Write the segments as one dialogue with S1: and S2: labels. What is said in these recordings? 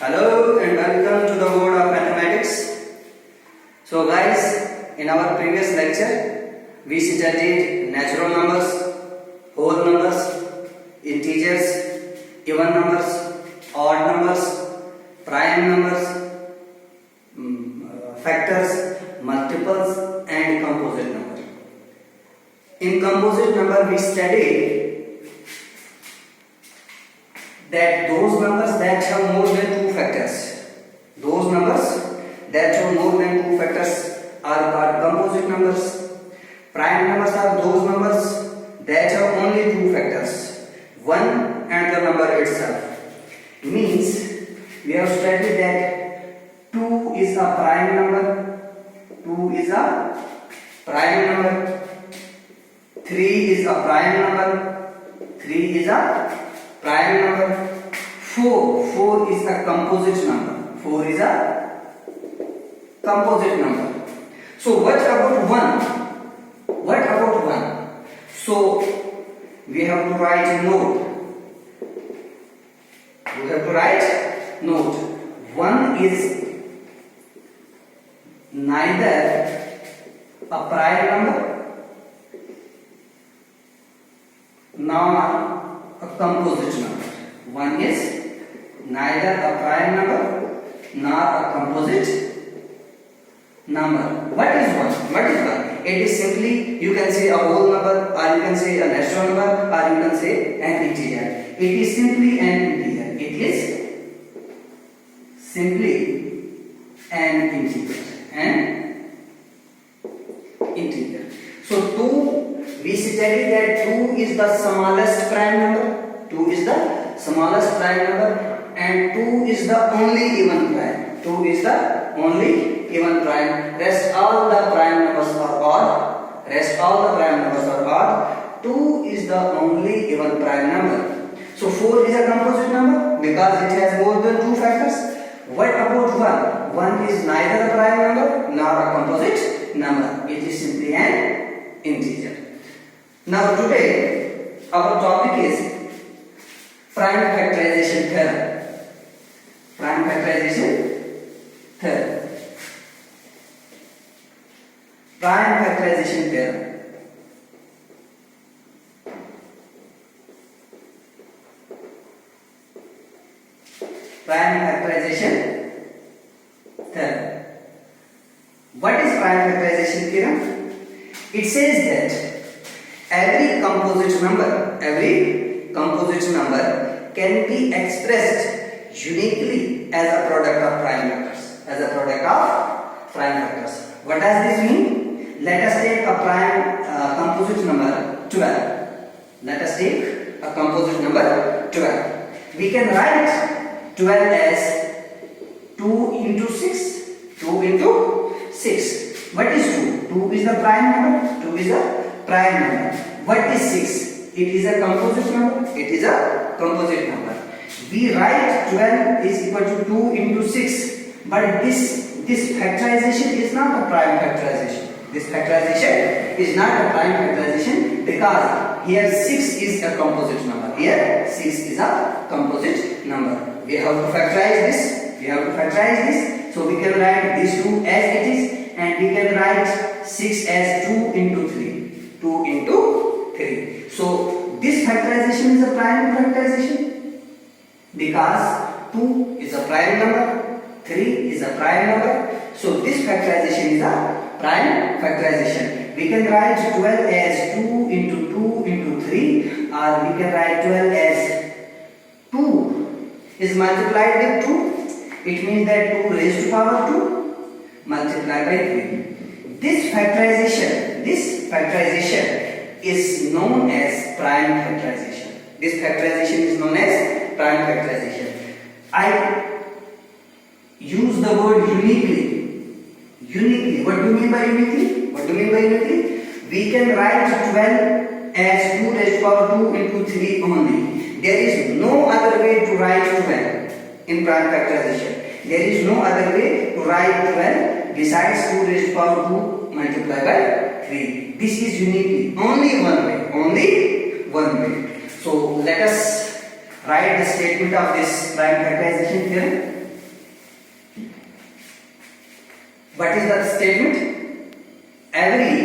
S1: Hello and welcome to the world of mathematics. So guys, in our previous lecture, we studied natural numbers, whole numbers, integers, even numbers, odd numbers, prime numbers, factors, multiples and composite number. In composite number we studied that those numbers that have more than two factors, those numbers that have more than two factors are called composite numbers. Prime numbers are those numbers that have only two factors, one and the number itself. Means we have studied that 2 is a prime number, 2 is a prime number, 3 is a prime number, 3 is a prime number, 4 is a composite number, 4 is a composite number. So what about 1? What about 1? So we have to write a note. We have to write note. 1 is neither a prime number nor a composite number. 1 is neither a prime number nor a composite number. What is 1? What is 1? It is simply, you can say a whole number, or you can say a natural number, or you can say an integer. It is simply an integer. It is simply an integer. An integer. So 2, we studied that 2 is the smallest prime number. 2 is the smallest prime number and 2 is the only even prime. 2 is the only even prime. Rest all the prime numbers are odd. Rest all the prime numbers are odd. 2 is the only even prime number. So 4 is a composite number because it has more than two factors. What about 1? 1 is neither a prime number nor a composite number. It is simply an integer. Now today our topic is prime factorization theorem. Prime factorization theorem. Prime factorization theorem. Prime factorization theorem. What is prime factorization theorem? It says that every composite number can be expressed uniquely as a product of prime factors. As a product of prime factors. What does this mean? Let us take a prime composite number 12. Let us take a composite number 12. We can write 12 as 2 into 6. 2 into 6. What is 2? 2 is the prime number. 2 is the prime number. What is 6? It is a composite number. It is a composite number. We write 12 is equal to 2 into 6. But this factorization is not a prime factorization. This factorization is not a prime factorization because here 6 is a composite number. Here 6 is a composite number. We have to factorize this. So we can write this 2 as it is and we can write 6 as 2 into 3. 2 into 3. So this factorization is a prime factorization because 2 is a prime number, 3 is a prime number. So this factorization is a prime factorization. We can write 12 as 2 into 2 into 3 or we can write 12 as 2 is multiplied with 2. It means that 2 raised to power 2 multiplied by 3. This factorization is known as prime factorization. This factorization is known as prime factorization. I use the word uniquely. Uniquely. What do you mean by uniquely? We can write 12 as 2 raised to power 2 into 3 only. There is no other way to write 12 in prime factorization. There is no other way to write 12 besides 2 raised to power 2 multiplied by 3. This is uniquely. Only one way. So let us write the statement of this prime factorization theorem. What is the statement? Every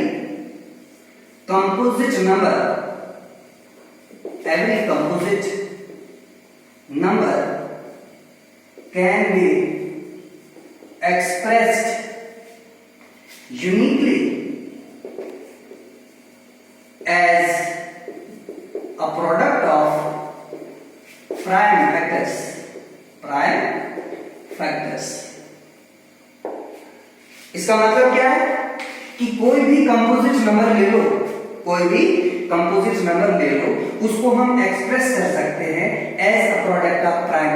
S1: composite number can be expressed uniquely as a product of prime factors. इसका मतलब क्या है कि कोई भी composite number ले लो, उसको हम एक्सप्रेस कर सकते हैं as a product of prime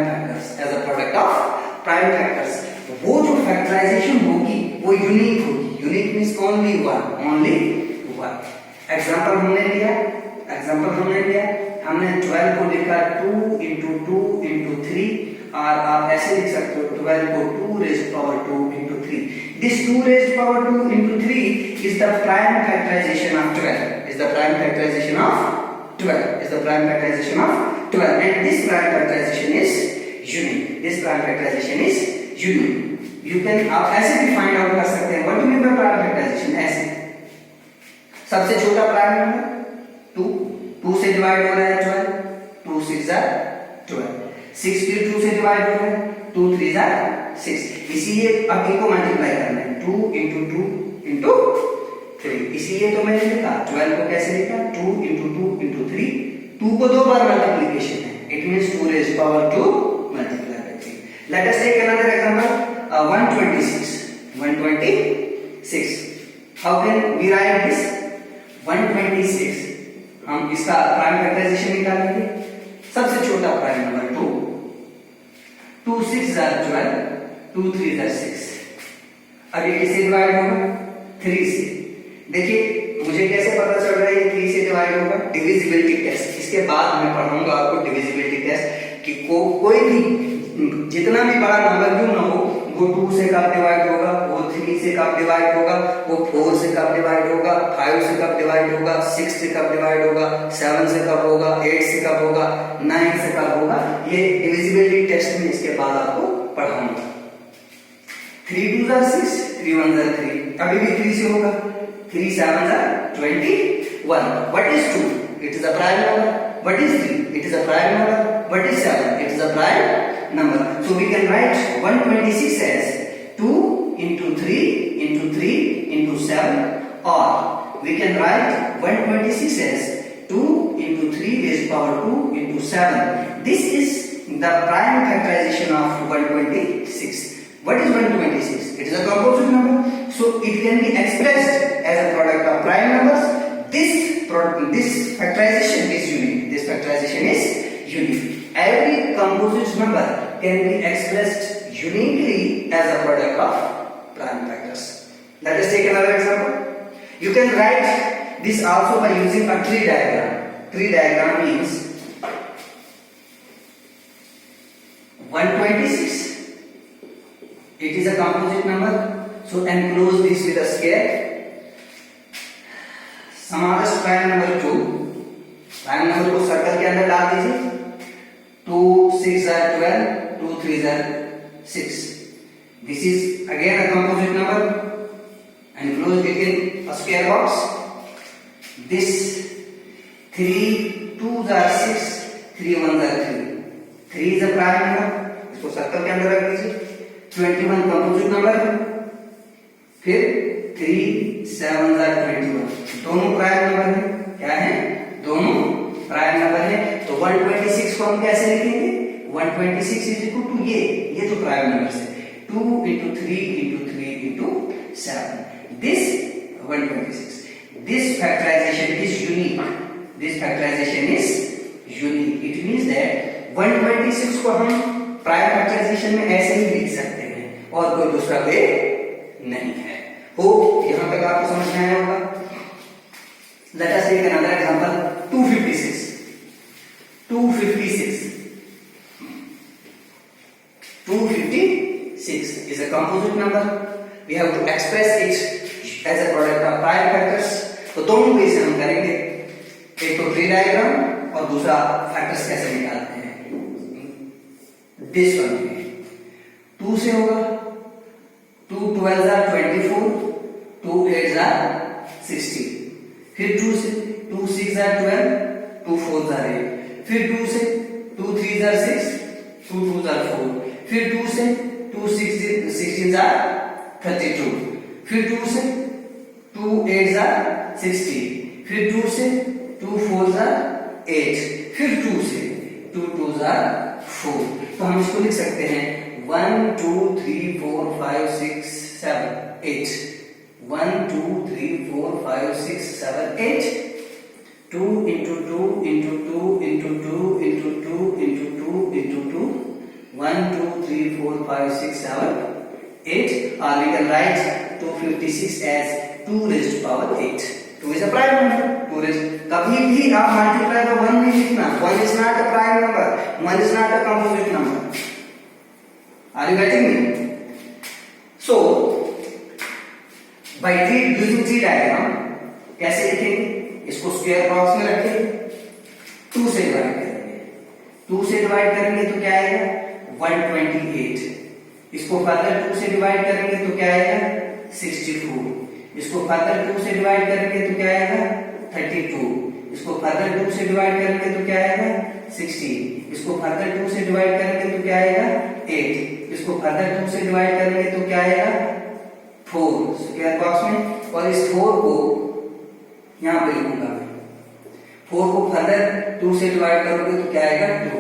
S1: factors. वो जो फैक्टराइजेशन होगी वो यूनिक होगी। Unique means only one. Example हमने लिया, हमने 12 को लिखा 2 into 2 into 3, और आप ऐसे लिख सकते हो 12 को 2 raised power 2 into 3। This 2 raised power 2 into 3 is the prime factorization of 12. And this prime factorization is unique. You can आप ऐसे भी फाइंड आउट कर सकते हैं। What do you mean by prime factorization? ऐसे सबसे छोटा प्राइम नंबर 2 से डिवाइड हो रहा है 12, 2 6 are 12, 6 फिर 2 से डिवाइड हो रहा है, 2 3 are 6। इसीलिए अब इनको मल्टीप्लाई करना है, 2 into 2 into 3। इसीलिए तो मैंने लिखा 12 को कैसे लिखा, 2 into 2 into 3। 2 को 2 बार मल्टीप्लिकेशन है, it means 2 raised power 2 multiplied by 3। Let us take another example, 126। How can we write this? 126 हम इसका प्राइम फैक्टराइजेशन निकालेंगे। सबसे छोटा प्राइम नंबर 2, 2 6 are 12, 2 3 are 6। अब ये किससे डिवाइड होगा, 3 से। देखिए मुझे कैसे पता चल रहा है ये 3 से डिवाइड होगा, डिविजिबिलिटी टेस्ट। इसके बाद मैं पढ़ाऊंगा आपको डिविजिबिलिटी टेस्ट कि कोई भी जितना भी बड़ा नंबर क्यों ना हो, वो 2 से कब डिवाइड होगा, वो 3 से कब डिवाइड होगा, वो 4 से कब डिवाइड होगा, 5 से कब डिवाइड होगा, 6 से कब डिवाइड होगा, 7 से कब होगा, 8 से कब होगा, 9 से कब होगा। ये डिविजिबिलिटी टेस्ट में इसके बाद आपको पढ़ाऊंगा। 3 2 are 6, 3 1 are 3, अभी भी 3 से होगा, 3 7 are 21। What is 2? It is a prime number. What is 3? It is a prime number. What is 7? It is a prime number. So we can write 126 as 2 into 3 into 3 into 7, or we can write 126 as 2 into 3 raised power 2 into 7. This is the prime factorization of 126. What is 126? It is a composite number, so it can be expressed as a product of prime numbers. This factorization is unique. Every composite number can be expressed uniquely as a product of prime factors. Let us take another example. You can write this also by using a tree diagram. Tree diagram means 126. It is a composite number, so enclose this with a square. Smallest prime number 2, prime number को circle के अंदर डाल दीजिए। 2 6 are 12, 2 3 are 6। This is again a composite number, enclose it in a square box. This 3 2s are 6, 3 1s are 3, 3 is a prime number, इसको circle के अंदर रख दीजिए। 21 कंपोजिट नंबर है, फिर 3 7s are 21, दोनों प्राइम नंबर है। क्या है, दोनों प्राइम नंबर है। तो 126 को हम कैसे लिखेंगे, 126 इज इक्वल टू ये तो प्राइम नंबर है, 2 into 3 into 3 into 7, this 126। This factorization is unique। It means that 126 को हम प्राइम फैक्टराइजेशन में ऐसे ही लिख सकते हैं और कोई दूसरा वे नहीं है। हो यहां तक आपको समझ में आया होगा। Let us take another example, 256 is a composite number. We have to express it as a product of prime factors. तो दोनों वे से हम करेंगे, एक तो ट्री डायग्राम और दूसरा फैक्टर्स कैसे निकालते हैं। दिस वन 2 से होगा 2 12 are 24, 2 8 are 60, फिर 2 से 2 6 are 12, 2 4 are 8, फिर 2 से 2 3 are 6, 2 2 are 4, फिर 2 से 2 16 are 32, फिर 2 से 2 8 are 60, फिर 2 से 2 4 are 8, फिर 2 से 2 2 are 4। तो हम इसको लिख सकते हैं 1 2 3 4 5 6 7 8, 1 2 3 4 5 6 7 8, 2 into 2 into 2 into 2 into 2 into 2 into 2, 1 2 3 4 5 6 7 8, or we can write 256 as 2 raised to power 8. 2 is a prime number. 2 raised, कभी भी आप multiply by 1 नहीं लिखना. 1 is not a prime number. 1 is not a composite number. Are you getting me? So by using tree diagram कैसे लिखेंगे? इसको square box में रखेंगे, 2 से डिवाइड करेंगे, 2 से डिवाइड करेंगे तो क्या आएगा 128, इसको फर्दर 2 से डिवाइड करेंगे तो क्या आएगा 64, इसको फर्दर 2 से डिवाइड करेंगे तो क्या आएगा 32, इसको फर्दर 2 से डिवाइड करेंगे तो क्या आएगा 16, इसको फर्दर 2 से डिवाइड करेंगे तो क्या आएगा 8, इसको फर्दर 2 से डिवाइड करेंगे तो क्या आएगा 4 स्क्वायर बॉक्स में, और इस 4 को यहां पे लिखूंगा मैं, 4 को फर्दर 2 से डिवाइड करोगे तो क्या आएगा 2।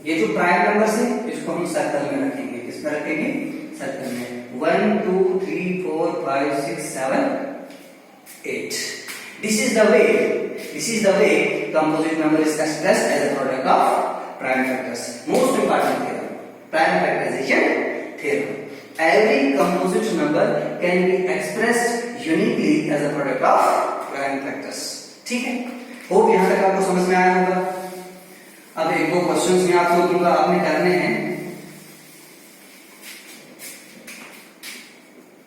S1: ये जो प्राइम नंबर्स है इसको हम सर्कल में रखेंगे, किसमें रखेंगे सर्कल में, 1 2 3 4 5 6 7 8। This is the way composite number is expressed as a product of prime factors. Most important theorem, prime factorization theorem. Every composite number can be expressed uniquely as a product of prime factors. ठीक है, hope यहां तक आपको समझ में आया होगा। अब एक दो क्वेश्चंस मैं आपको दूंगा, आपने करने हैं।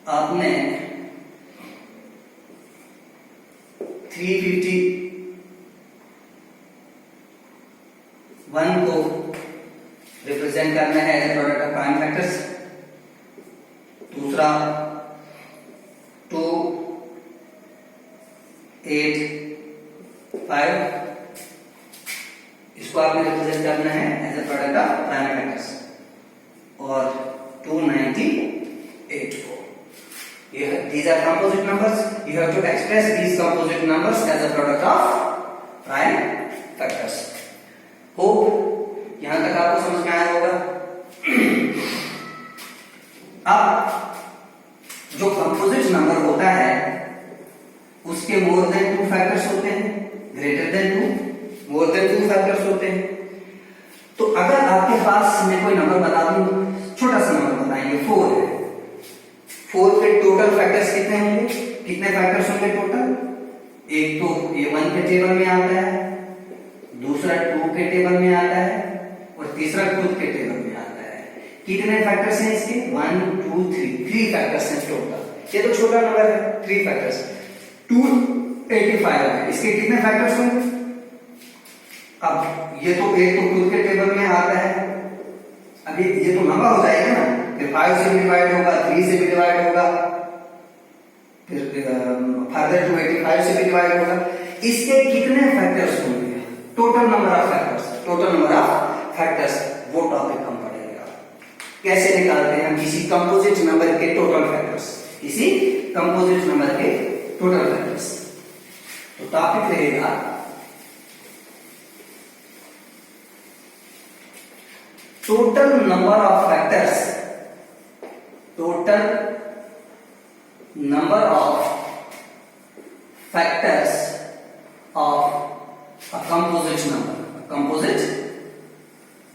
S1: आपने 351 को रिप्रेजेंट करना है as a product of prime factors. दूसरा 2 8 5 इसको आपने रिप्रेजेंट करना है as a product of prime factors, और 298 को these are composite numbers. You have to express these composite numbers as a product of prime factors. Hope यहां तक आपको समझ में आया होगा। अब जो कंपोजिट नंबर होता है उसके मोर देन 2 फैक्टर्स होते हैं, greater than 2, more than 2 factors होते हैं। तो अगर आपके पास मैं कोई नंबर बता दूं, छोटा सा नंबर बताएंगे 4 है, 4 के टोटल फैक्टर्स कितने होंगे, कितने फैक्टर्स होंगे टोटल? एक तो ये 1 के टेबल में आता है, दूसरा 2 के टेबल में आता है, और तीसरा खुद के टेबल में आता है। कितने फैक्टर्स हैं इसके? 1 2 3 फैक्टर्स हैं टोटल। ये तो छोटा नंबर है, 3 फैक्टर्स। 285 है, इसके कितने फैक्टर्स होंगे? अब ये तो एक तो खुद के टेबल में आता है, अभी ये तो लंबा हो जाएगा ना, फिर 5 से भी डिवाइड होगा, 3 से भी डिवाइड होगा, फिर फर्दर 285 से भी डिवाइड होगा। इसके कितने फैक्टर्स होंगे? Total number of factors, total number of factors, वो टॉपिक हम पढ़ेंगे। कैसे निकालते हैं हम किसी कंपोजिट नंबर के टोटल फैक्टर्स, किसी कंपोजिट नंबर के टोटल फैक्टर्स। तो टॉपिक रहेगा total number of factors, total number of factors of a composite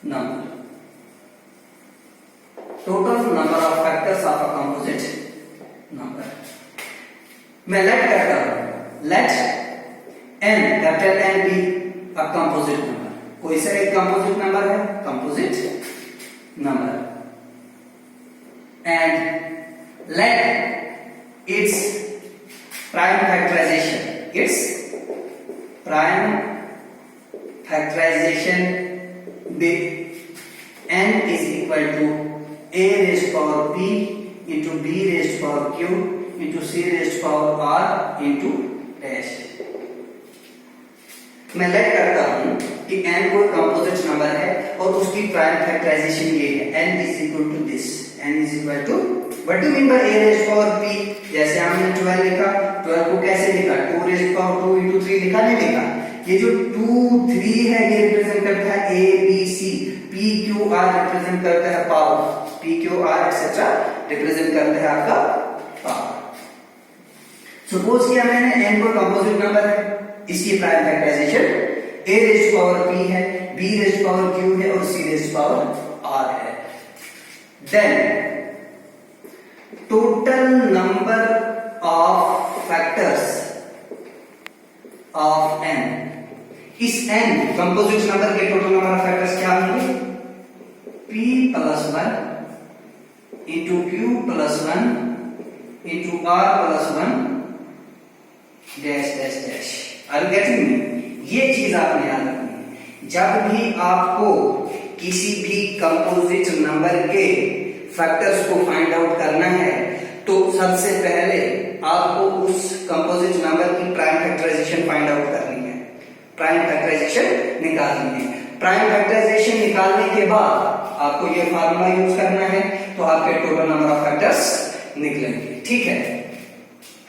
S1: number, total number of factors of a composite number। मैं लेट करता हूं, let n capital N be a composite number। कोई सा एक composite number है, composite number, and let its prime factorization, its prime factorization be n is equal to a raised power p into b raised to power q into c raised to power r into dash। मैं let करता हूं कि n कोई composite number है और उसकी prime factorisation ये है n is equal to this, n is equal to what do you mean by a raised to power p। जैसे हमने 12 लिखा, 12 को कैसे लिखा, 2 raised to power 2 into 3 लिखा नहीं लिखा। ये जो 2 3 है ये रिप्रेजेंट करता है a b c, p q r represent करता है power, p q r etcetera represent करता है आपका पावर। सपोज किया मैंने n को कंपोजिट नंबर है, इसकी prime factorization a raise to power p है, b raise to power q है और c raise to power r है। Then total number of factors of n, इस n कंपोजिट नंबर के टोटल नंबर ऑफ फैक्टर्स क्या होंगे, p plus 1 into q plus 1 into r plus 1 dash dash dash. Are you getting me? ये चीज आपने याद रखनी है। जब भी आपको किसी भी कंपोजिट नंबर के फैक्टर्स को फाइंड आउट करना है तो सबसे पहले आपको उस कंपोजिट नंबर की प्राइम फैक्टराइजेशन फाइंड आउट करनी है, प्राइम फैक्टराइजेशन निकालनी है। प्राइम फैक्टराइजेशन निकालने के बाद आपको ये फार्मूला यूज करना है तो आपके टोटल नंबर ऑफ फैक्टर्स निकलेंगे। ठीक है,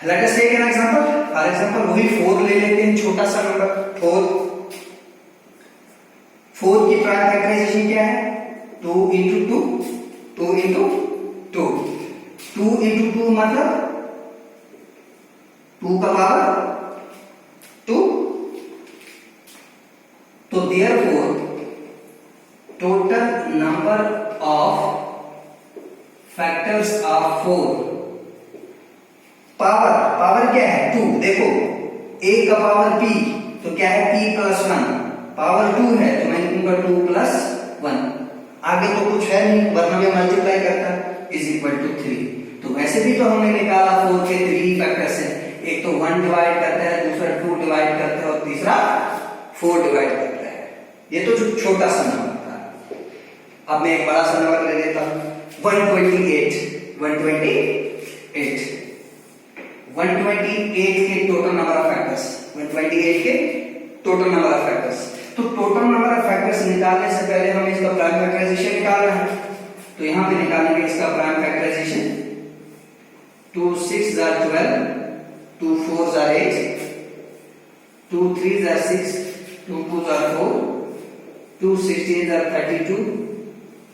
S1: let us take an example. For example वही 4 ले लेते हैं, छोटा सा नंबर 4 की प्राइम फैक्टराइजेशन क्या है, 2 into 2 2 into 2 2 into 2 मतलब 2 का पावर 2। तो therefore total number of factors of 4, power क्या है 2। देखो a का पावर p तो क्या है p प्लस 1, पावर 2 है तो मैं लिखूंगा 2 प्लस 1, आगे तो कुछ है नहीं वरना मैं मल्टीप्लाई करता, इज इक्वल टू 3। तो वैसे भी तो हमने निकाला 4 के 3 फैक्टर्स है, एक तो 1 डिवाइड करता है, दूसरा 2 डिवाइड करता है और तीसरा 4 डिवाइड करता है। ये तो जो छोटा सा नंबर था। अब मैं एक बड़ा सा नंबर ले लेता हूं 128 के टोटल नंबर ऑफ फैक्टर्स, 128 के टोटल नंबर ऑफ फैक्टर्स। तो टोटल नंबर ऑफ फैक्टर्स निकालने से पहले हमें इसका प्राइम फैक्टराइजेशन निकालना है, तो यहां पे निकालेंगे इसका prime factorisation. 2 6 are 12, 2 4 are 8, 2 3 are 6, 2 2 are 4, 2 16 are 32,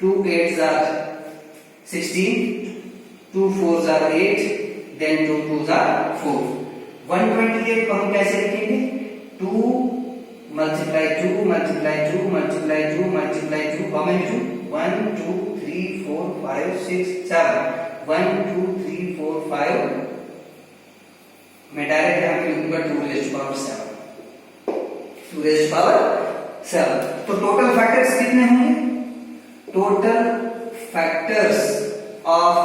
S1: 2 8 are 16, 2 4 are 8, then 2 2 are 4। 128 को हम कैसे लिखेंगे, 2 multiply 2 multiply 2 multiply 2 multiply 2, how many 2, 1 2 3 4 5 6 7, 1 2 3 4 5, मैं डायरेक्ट यहां पे लिखूंगा 2 raised to power 7, 2 raised to power 7। तो टोटल फैक्टर्स कितने होंगे, total factors of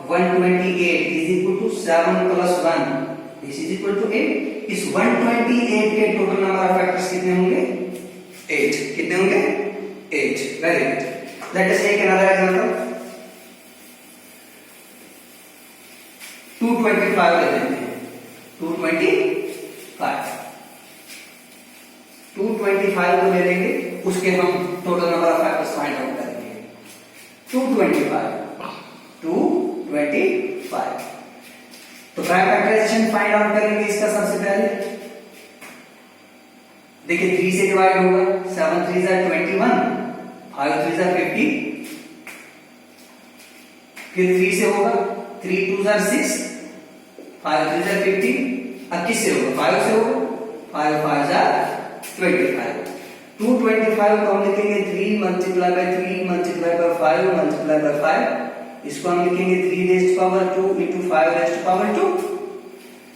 S1: 128 is equal to 7 plus 1, this is equal to 8। इस 128 के टोटल नंबर ऑफ फैक्टर्स कितने होंगे, 8। कितने होंगे, 8। Very good. Let us take another example. 225 ले लेते हैं, 225 को ले लेंगे, उसके हम total number of factors find out करेंगे। 225 तो प्राइम फैक्टराइजेशन फाइंड आउट करेंगे इसका। सबसे पहले देखिए 3 से डिवाइड होगा, 7 3 are 21, 5 3 are 50, फिर 3 से होगा, 3 2 are 6, 5 3 are 50, अब किससे होगा, 5 से होगा, 5 5 are 25। 225 को हम लिखेंगे 3 multiply by 3 multiply by 5 multiply by 5, इसको हम लिखेंगे 3 raised to power 2 into 5 raised to power 2।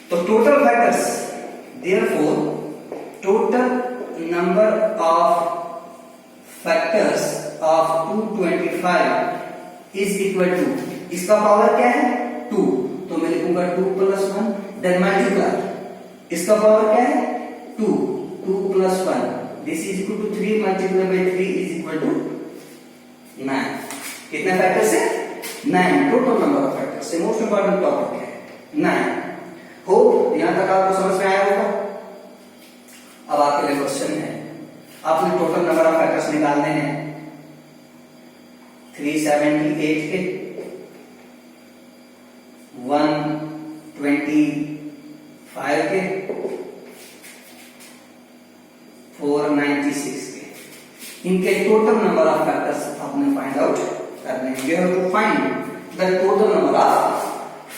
S1: तो total factors, therefore total number of factors of 225 is equal to, इसका पावर क्या है 2, तो मैं लिखूंगा 2 plus 1, देन मल्टीप्लाई, इसका पावर क्या है 2 plus 1, this is equal to 3 multiply by 3 is equal to 9। कितने फैक्टर्स है, 9 टोटल नंबर ऑफ फैक्टर्स। सबसे मोस्ट इंपॉर्टेंट टॉपिक है 9। होप यहां तक आपको समझ में आया होगा। अब आपके लिए क्वेश्चन है, आपने टोटल नंबर ऑफ फैक्टर्स निकालने हैं 378 के, 125 के, 496 के। इनके टोटल नंबर ऑफ फैक्टर्स आपने फाइंड आउट करने हैं। You have to find the total number of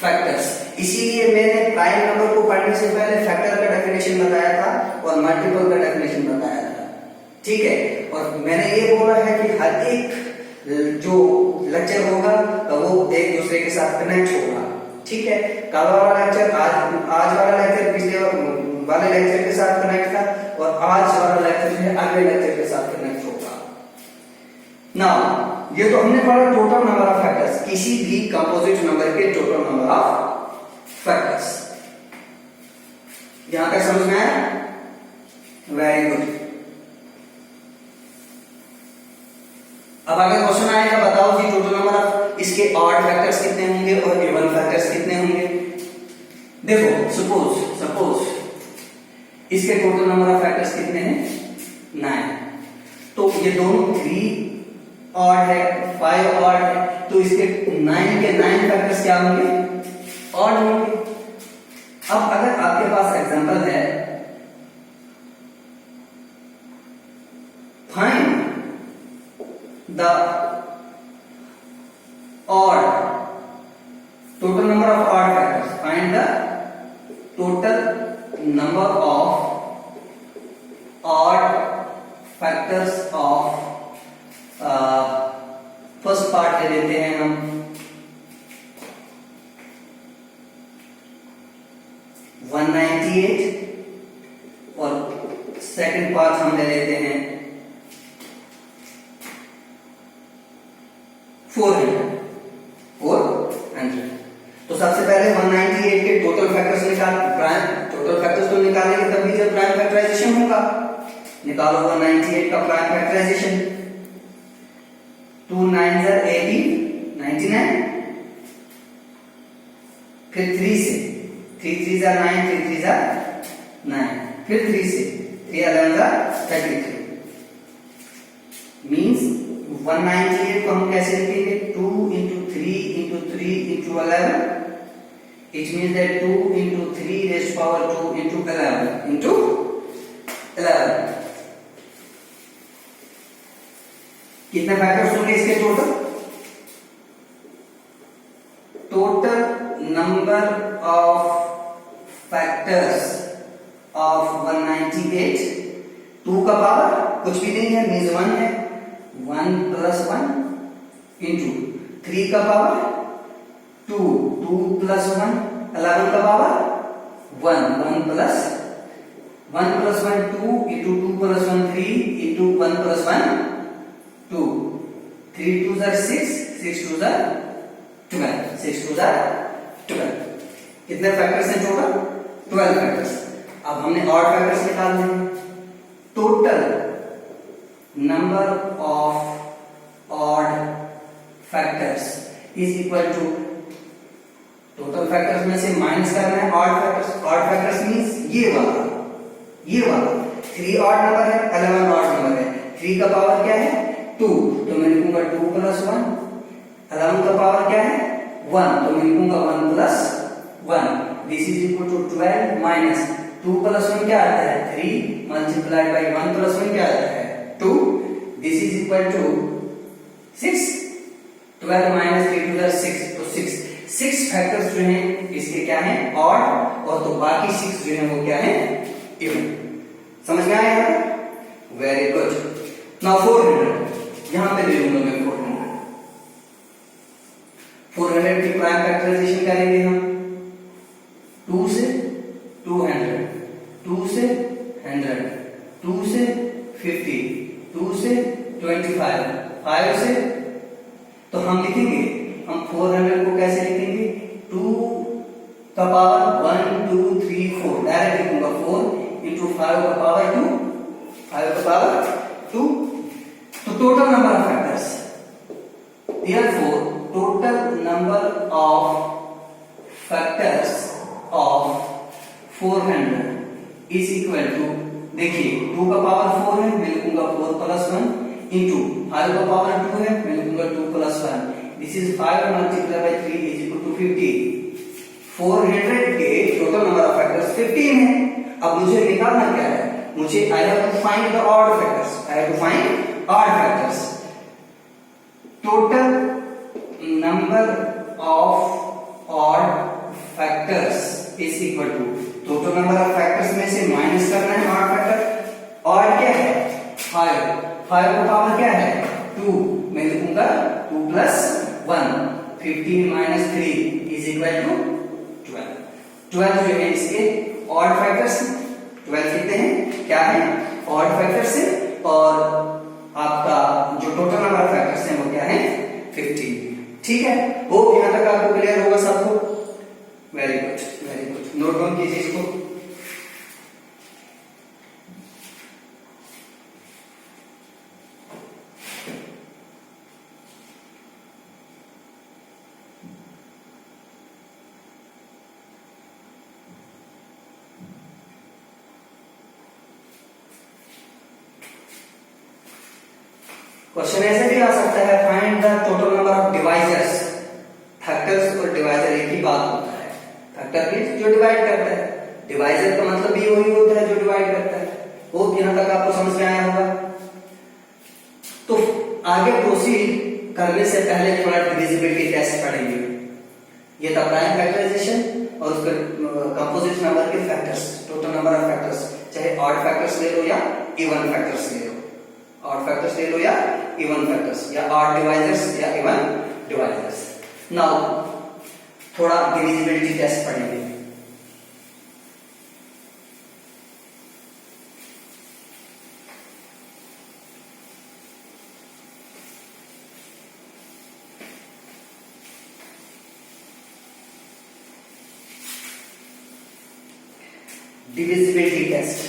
S1: factors. इसीलिए मैंने प्राइम नंबर को पढ़ने से पहले फैक्टर का डेफिनेशन बताया था और मल्टीपल का डेफिनेशन बताया था, ठीक है। और मैंने ये बोला है कि हर एक जो लेक्चर होगा वो एक दूसरे के साथ कनेक्ट होगा, ठीक है। कल वाला लेक्चर आज वाला लेक्चर पिछले वाले लेक्चर के साथ कनेक्ट था और आज वाला लेक्चर जो है अगले लेक्चर के साथ कनेक्ट होगा। नाउ ये तो हमने पढ़ा टोटल नंबर ऑफ फैक्टर्स, किसी भी कंपोजिट नंबर के टोटल नंबर ऑफ फैक्टर्स। यहां तक समझ में आया? Very good. अब अगर क्वेश्चन आएगा बताओ जी टोटल नंबर ऑफ इसके ऑड फैक्टर्स कितने होंगे और इवन फैक्टर्स कितने होंगे। देखो सपोज इसके टोटल नंबर ऑफ फैक्टर्स कितने हैं 9, तो ये दोनों 3 ऑड है 5 ऑड है, तो इसके 9 के 9 फैक्टर्स क्या होंगे ऑड होंगे। अब अगर आपके पास एग्जांपल है find the odd total number of odd factors, find the total number of odd factors of first part ले लेते हैं हम 198 और सेकंड पार्ट हम ले लेते हैं 400। तो सबसे पहले 198 के टोटल फैक्टर्स टोटल फैक्टर्स तो निकालेंगे तभी जब प्राइम फैक्टराइजेशन होगा। निकालो 198 का प्राइम फैक्टराइजेशन, 2 9s are 80 99, फिर 3 से 3 3s are 9 3 3s are 9, फिर 3 से 3 11s are 33 मींस 198 को हम कैसे लिखेंगे 2 into 3 into 3 into 11, it means that 2 into 3 raised to power 2 into 11 into 11। कितने फैक्टर्स होंगे इसके total number of factors of 198, 2 का पावर कुछ भी नहीं है मींस 1 है, 1 plus 1 into 3 का पावर 2 2 plus 1 11 का power 1 1 plus 1 plus 1 2 into 2 plus 1 3 into 1 plus 1 2, 3 2s are 6 6 2s are 12 6 2s are 12। कितने फैक्टर्स हैं टोटल 12 फैक्टर्स। अब हमने ऑड फैक्टर्स निकालने हैं। Total number of odd factors is equal to total factors में से माइनस करना है odd factors. Odd factors means ये वाला 3 ऑड नंबर है 11 ऑड नंबर है, 3 का पावर क्या है 2 तो मैं लिखूंगा 2 plus 1, 11 का पावर क्या है 1 तो मैं लिखूंगा 1 plus 1। This is equal to 12 minus 2 plus 1 क्या आता है 3 मल्टीप्लाइड बाय 1 plus 1 क्या आता है 2, this is equal to 6, 12 minus 3 to the 6 तो 6 फैक्टर्स जो हैं इसके क्या हैं ऑड, और तो बाकी 6 जो हैं वो क्या हैं इवन। समझ में आया? Very good. नाउ 400 यहां पे ले लूंगा मैं 400 की प्राइम फैक्टराइजेशन करेंगे हम 2 से 200, 2 से 100, 2 से 50, 2 से 25, 5 से, तो हम लिखेंगे हम 400 को कैसे लिखेंगे 2 का पावर 1 2 3 4 डायरेक्ट लिखूंगा 4 into 5 का पावर 2, 5 का पावर 2। तो total number of factors, therefore total number of factors of 400 is equal to, देखिए 2 का पावर 4 है, मैं लिखूंगा 4 प्लस 1 इंटू 5 का पावर 2 है, मैं लिखूंगा 2 plus 1. This is 5 multiply by 3 is equal to 50. 400 के टोटल नंबर ऑफ फैक्टर्स 15 है. अब मुझे निकालना क्या है? मुझे I have to find the odd factors. I have to find odd factors. Total number of odd factors is equal to total number of factors में से माइनस करना है ऑड फैक्टर. ऑड क्या है? 5. 5 का पावर क्या है? 2. मैं लिखूंगा 2 plus 1. 15 minus 3 is equal to 12. 12 जो है इसके ऑड फैक्टर्स. 12 कितने हैं? क्या है? ऑड फैक्टर्स है. और आपका जो टोटल नंबर ऑफ फैक्टर्स हैं वो क्या है? 15. ठीक है. होप यहां तक आपको क्लियर होगा सबको. Very good, very good. Note down कीजिए इसको. क्वेश्चन ऐसे भी आ सकता है, find the total number of divisors. Factors और डिवाइजर एक ही बात होता है. फैक्टर मींस जो डिवाइड करता है, डिवाइजर का मतलब भी वही होता है जो डिवाइड करता है. वो यहां तक आपको समझ में आया होगा. तो आगे प्रोसीड करने से पहले थोड़ा डिविजिबिलिटी टेस्ट पढ़ेंगे. ये था प्राइम फैक्टराइजेशन और उसका कंपोजिट नंबर के factors, total number of factors, चाहे ऑड फैक्टर्स ले लो या इवन फैक्टर्स ले लो. ऑड फैक्टर्स ले लो या इवन फैक्टर्स, या ऑड डिवाइजर्स या इवन डिवाइजर्स. नाउ थोड़ा डिविजिबिलिटी टेस्ट पढ़ेंगे. Divisibility test.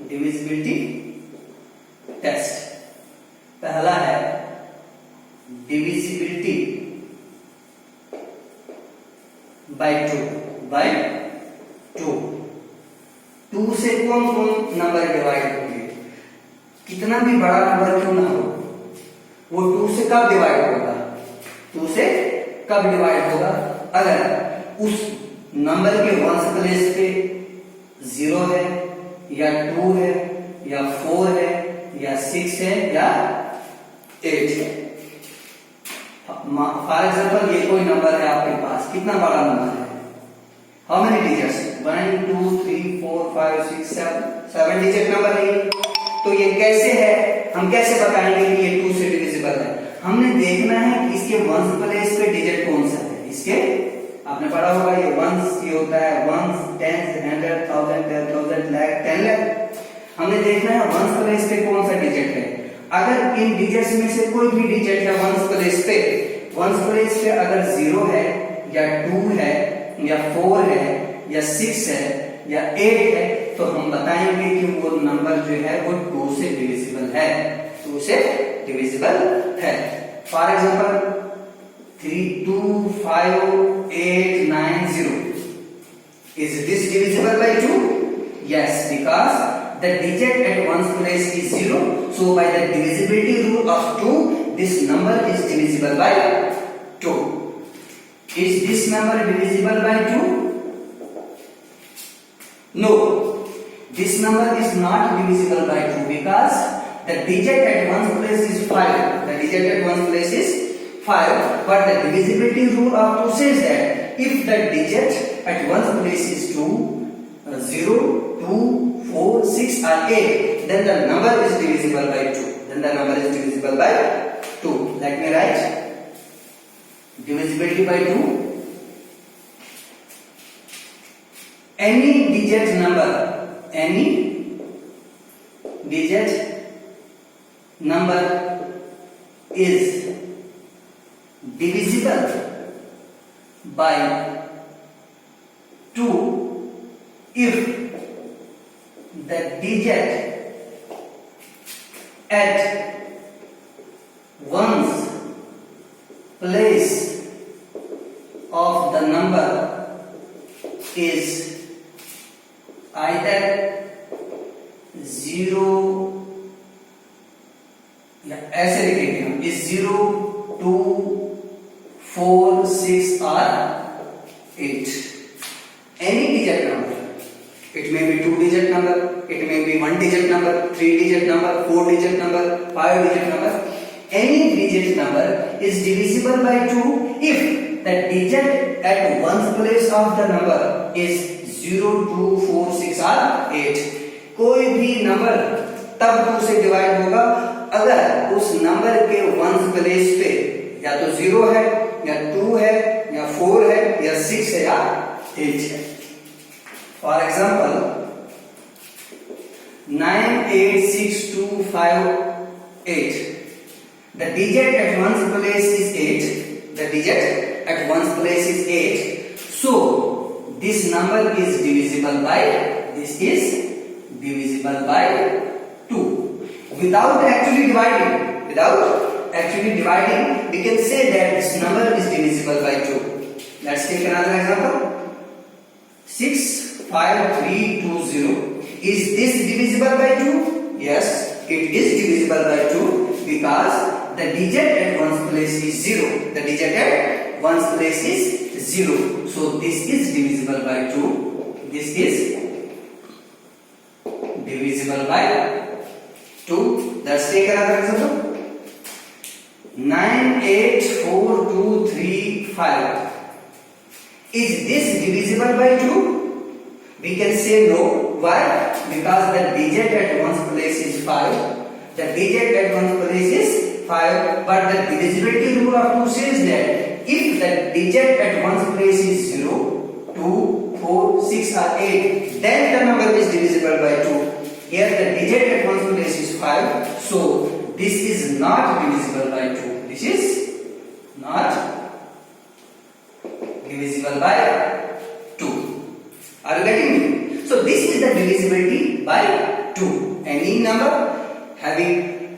S1: Divisibility test. पहला है डिविजिबिलिटी बाय 2. बाय 2. 2 से कौन कौन नंबर डिवाइड होंगे? कितना भी बड़ा नंबर क्यों ना हो, वो 2 से कब डिवाइड होगा? 2 से कब डिवाइड होगा? अगर उस नंबर के वंस प्लेस पे 0 है या 2 है या 4 है या 6 है या 8 है. फॉर एग्जाम्पल ये कोई नंबर है आपके पास, कितना बड़ा नंबर है? How many digits? 1 2 3 4 5 6 7 digit number है. तो ये कैसे है? हम कैसे बताएंगे कि ये 2 से डिविजिबल है? हमने देखना है कि इसके वंस प्लेस पे डिजिट कौन सा है. इसके आपने पढ़ा होगा ये वंस ये होता है 1 10 100 1000 10,000 लाख 10 लाख. हमने देखना है वंस प्लेस पे कौन सा डिजिट है. अगर इन डिजिट्स में से कोई भी डिजिट है वंस प्लेस पे अगर 0 है या 2 है या 4 है या 6 है या 8 है तो हम बताएंगे कि वो नंबर जो है वो 2 से डिविजिबल है. 2 से डिविजिबल है. For example 32580. Is this divisible by 2? Yes, because the digit at one's place is 0. So by the divisibility rule of 2, this number is divisible by 2. Is this number divisible by 2? No. This number is not divisible by 2 because the digit at one's place is 5. The digit at one's place is 5. But the divisibility rule of 2 says that if the digit at one's place is 2, 0, 2, 4, 6 or 8, then the number is divisible by 2. Then the number is divisible by 2. Let me write divisibility by 2. Any digit number is divisible by 2 if the digit at one's place of the number is either 0, ऐसे लिखेंगे हम, is 0, 2, 4, 6 or 8. Any digit number. It may be 2-digit number, it may be 1-digit number, 3-digit number, 4-digit number, 5-digit number. Any digit number is divisible by 2 if the digit at one's place of the number is 0, 2, 4, 6 or 8. कोई भी number तब 2 से divide होगा अगर उस number के ones place पे या तो 0 है या 2 है या 4 है या 6 है या 8 है. For example, 986258. The digit at one's place is 8. The digit at one's place is 8. So this number is divisible by 2. Without actually dividing, we can say that this number is divisible by 2. Let's take another example. 65320. Is this divisible by 2? Yes, it is divisible by 2 because the digit at one's place is 0. The digit at one's place is 0. So this is divisible by 2. This is divisible by 2. Let's take another example. 98425. Is this divisible by 2? We can say no. Why? Because the digit at one's place is 5. The digit at one's place is 5. But the divisibility rule of 2 says that if the digit at one's place is 0, 2, 4, 6 or 8, then the number is divisible by 2. Here the digit at one's place is 5. So this is not divisible by 2. This is not divisible by 2. Are you getting me? So this is the divisibility by 2. Any number having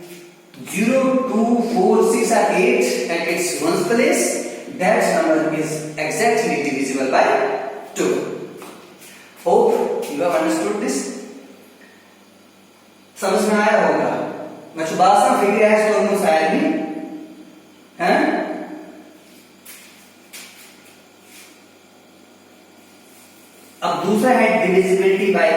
S1: 0, 2, 4, 6 or 8 at its ones place, that number is exactly divisible by 2. Hope you have understood this. समझ में आया होगा. मैं चुबासा figure है तो हम शायद भी हैं. अब दूसरा है डिविजिबिलिटी बाय